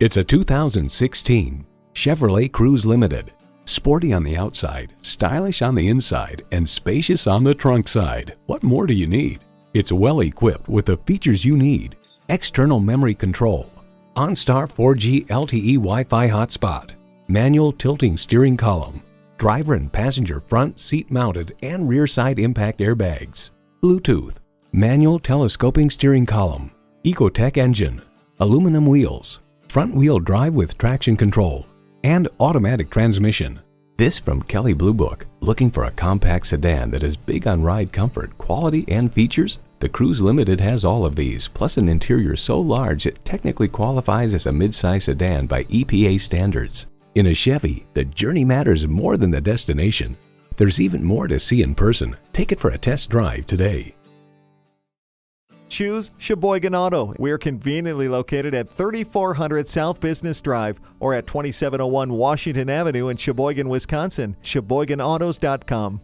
It's a 2016 Chevrolet Cruze Limited. Sporty on the outside, stylish on the inside, and spacious on the trunk side. What more do you need? It's well equipped with the features you need: external memory control, OnStar 4G LTE Wi-Fi hotspot, manual tilting steering column, driver and passenger front seat mounted and rear side impact airbags, Bluetooth, manual telescoping steering column, Ecotec engine, aluminum wheels, front wheel drive with traction control, and automatic transmission. This from Kelley Blue Book. Looking for a compact sedan that is big on ride comfort, quality, and features? The Cruze Limited has all of these, plus an interior so large it technically qualifies as a midsize sedan by EPA standards. In a Chevy, the journey matters more than the destination. There's even more to see in person. Take it for a test drive today. Choose Sheboygan Auto. We're conveniently located at 3400 South Business Drive or at 2701 Washington Avenue in Sheboygan, Wisconsin. SheboyganAutos.com.